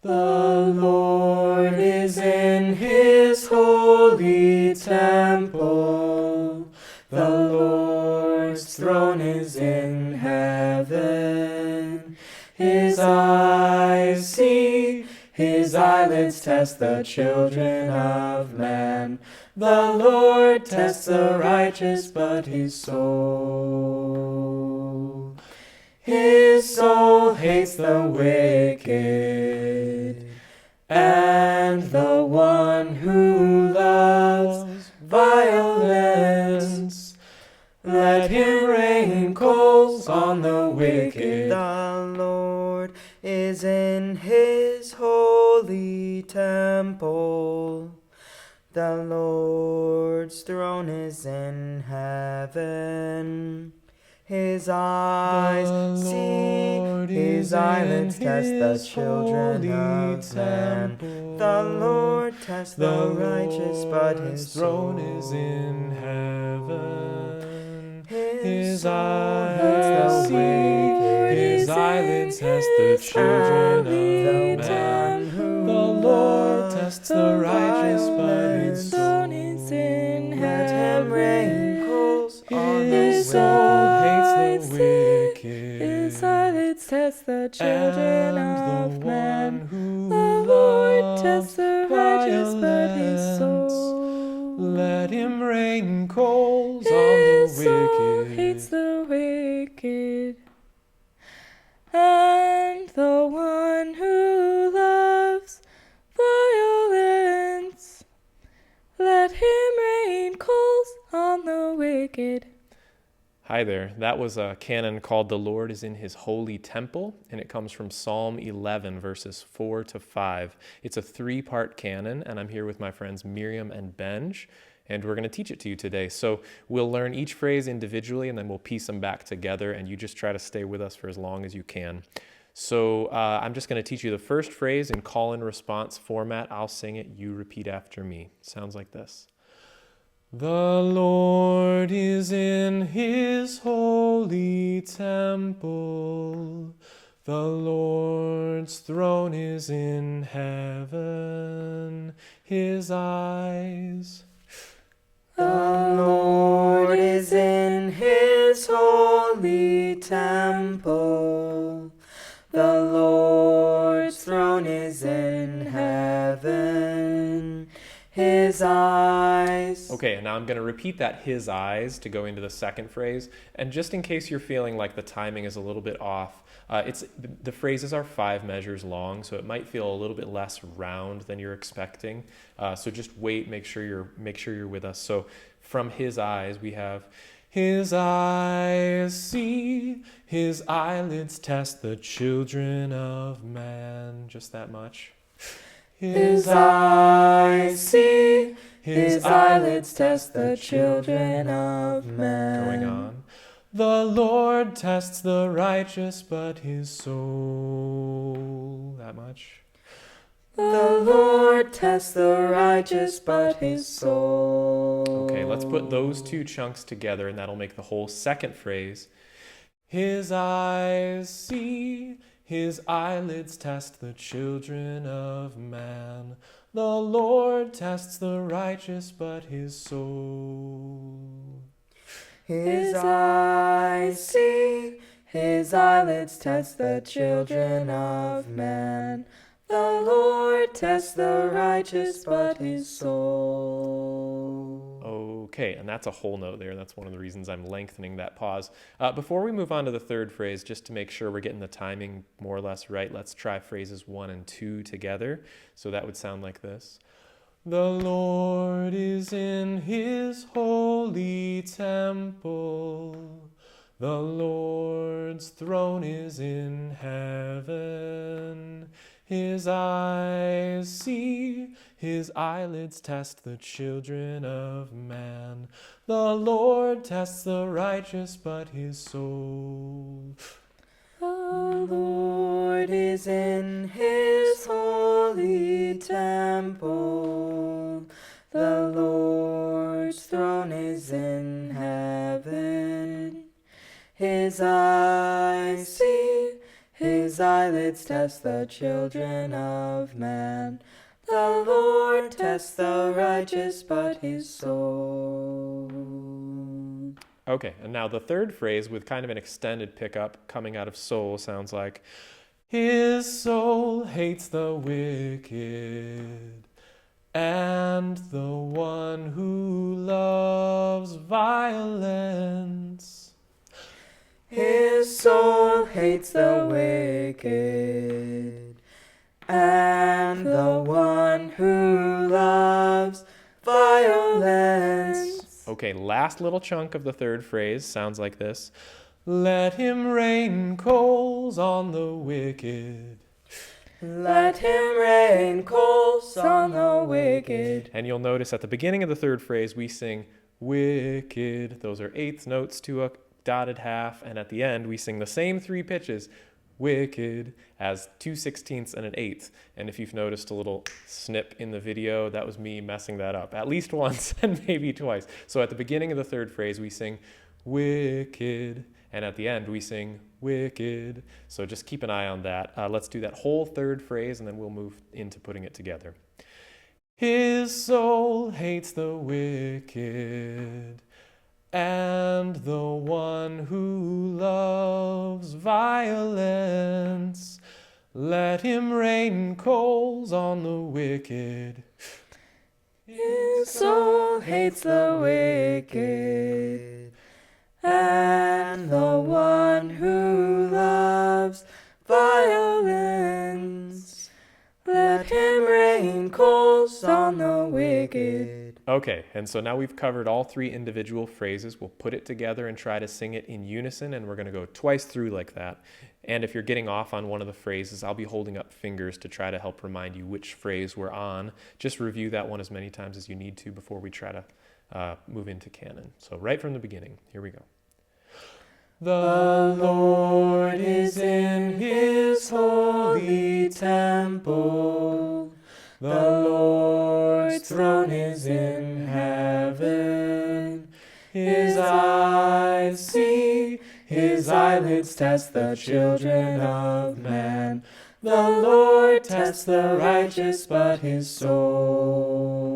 The Lord is in his holy temple. The Lord's throne is in heaven. His eyes see, his eyelids test the children of man. The Lord tests the righteous, but his soul hates the wicked, and the one who loves violence. Let him rain coals on the wicked. The Lord is in his holy temple. The Lord's throne is in heaven. His eyes see, his eyelids test the children of man. The Lord tests the righteous, but his throne is in heaven. His eyes see, his eyelids test the children of man. The Lord tests the righteous, but his throne is in heaven. Let him rain coals on his hates the wicked. His eyelids test the children of man. The Lord tests the righteous, but his soul. Let him rain coals on His the soul wicked. hates the wicked, and the one who loves violence. Let him rain coals on the wicked. Hi there. That was a canon called The Lord is in His Holy Temple, and it comes from Psalm 11, verses 4 to 5. It's a 3-part canon, and I'm here with my friends Miriam and Benj, and we're going to teach it to you today. So we'll learn each phrase individually, and then we'll piece them back together, and you just try to stay with us for as long as you can. So I'm just going to teach you the first phrase in call-and-response format. I'll sing it. You repeat after me. Sounds like this. The Lord is in his holy temple. The Lord's throne is in heaven. His eyes. The Lord is in his holy temple. The Lord's throne is in heaven. His eyes. Okay, and now I'm going to repeat that his eyes to go into the second phrase. And just in case you're feeling like the timing is a little bit off, the phrases are 5 measures long, so it might feel a little bit less round than you're expecting. So just wait, make sure you're with us. So from his eyes, we have his eyes see, his eyelids test the children of man. Just that much. His eyes see, his eyelids test the children of man. Going on. The Lord tests the righteous, but his soul. That much. The Lord tests the righteous, but his soul. Okay, let's put those 2 chunks together, and that'll make the whole second phrase. His eyes see, his eyelids test the children of man. The Lord tests the righteous, but his soul. His eyes see, his eyelids test the children of man. The Lord tests the righteous, but his soul. Okay, and that's a whole note there. That's one of the reasons I'm lengthening that pause. Before we move on to the third phrase, just to make sure we're getting the timing more or less right, let's try phrases 1 and 2 together. So that would sound like this. The Lord is in his holy temple. The Lord's throne is in heaven. His eyes see, his eyelids test the children of man. The Lord tests the righteous, but his soul. The Lord is in his holy temple. The Lord's throne is in heaven. His eyes see, his His eyelids test the children of man. The Lord tests the righteous, but his soul. Okay, and now the third phrase with kind of an extended pickup coming out of soul sounds like, his soul hates the wicked, and the one who loves violence. His soul hates the wicked, and the one who loves violence. Okay, last little chunk of the third phrase sounds like this. Let him rain coals on the wicked. Let him rain coals on the wicked. And you'll notice at the beginning of the third phrase, we sing wicked. Those are eighth notes to a dotted half. And at the end, we sing the same three pitches, wicked, as 2/16 and an eighth. And if you've noticed a little snip in the video, that was me messing that up at least once and maybe twice. So at the beginning of the third phrase, we sing wicked. And at the end, we sing wicked. So just keep an eye on that. Let's do that whole third phrase, and then we'll move into putting it together. His soul hates the wicked, and the one who loves violence. Let him rain coals on the wicked. His soul hates the wicked, and the one who loves violence. Let him rain coals on the wicked. Okay, and so now we've covered all three individual phrases. We'll put it together and try to sing it in unison, and we're going to go twice through like that. And if you're getting off on one of the phrases, I'll be holding up fingers to try to help remind you which phrase we're on. Just review that one as many times as you need to before we try to move into canon. So right from the beginning, here we go. The Lord is in his holy temple. The Lord's throne is in heaven. His eyes see, his eyelids test the children of man. The Lord tests the righteous, but his soul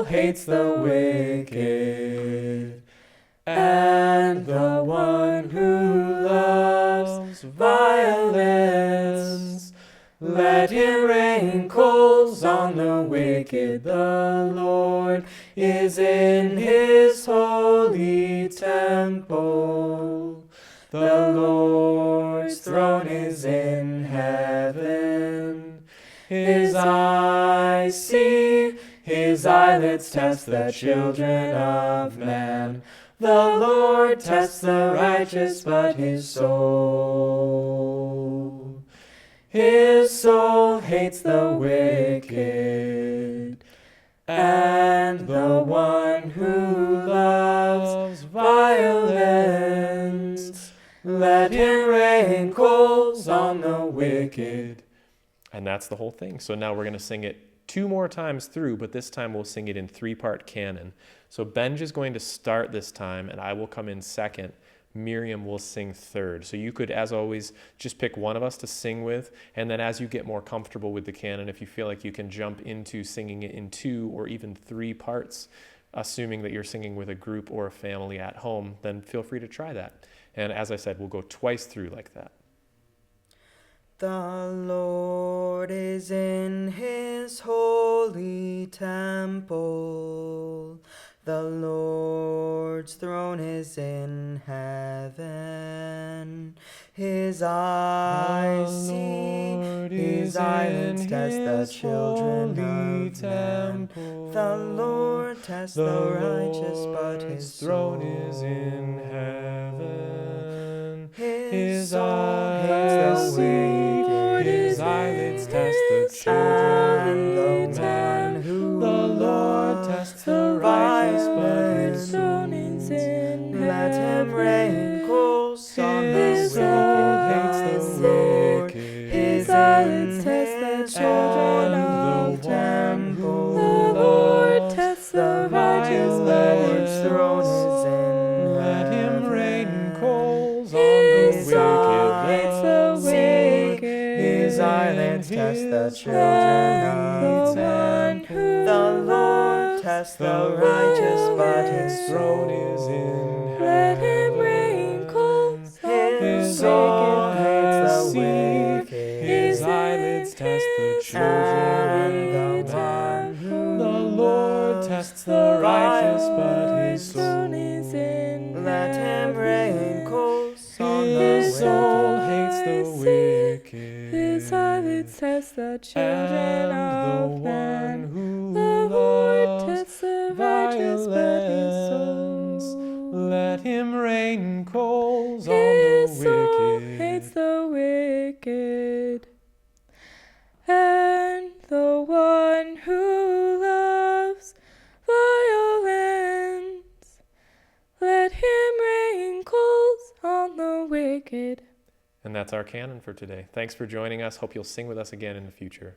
hates the wicked, and the one who loves violence. Let him rain coals on the wicked. The Lord is in his holy temple. The Lord's throne is in heaven. His eyes see, his eyelids test the children of man. The Lord tests the righteous, but his soul hates the wicked, and the one who loves violence. Let him rain coals on the wicked. And that's the whole thing. So now we're going to sing it 2 more times through, but this time we'll sing it in 3-part canon. So Benj is going to start this time, and I will come in second. Miriam will sing third. So you could, as always, just pick one of us to sing with, and then as you get more comfortable with the canon, if you feel like you can jump into singing it in 2 or even 3 parts, assuming that you're singing with a group or a family at home, then feel free to try that. And as I said, we'll go twice through like that. The Lord is in his holy temple. The Lord's throne is in heaven. His eyes see, his eyelids test the children of man. The Lord tests the righteous, but his throne is in heaven. His eyes see, his eyelids test the children of man. The Lord tests the righteous, but his throne is in heaven. Let him rain coals on the wicked. His eyelids test the children of man. The Lord tests the righteous, but his throne is in heaven. Let him rain coals on the wicked. his eyelids test the children of men. The Lord tests the righteous, but his throne is in heaven. Let him rain coals on his the soul wicked. hates the See, wicked. his eyelids test the children And of the men. one who The Lord tests the righteous, but his soul is in let him rain coals on the his soul wicked. hates the wicked. His eyelids test the children and of the men. one who The Lord loves tests the righteous, but his violence, soul. let him rain coals on His the soul wicked. hates the wicked. And the one who loves violence, let him rain coals on the wicked. And that's our canon for today. Thanks for joining us. Hope you'll sing with us again in the future.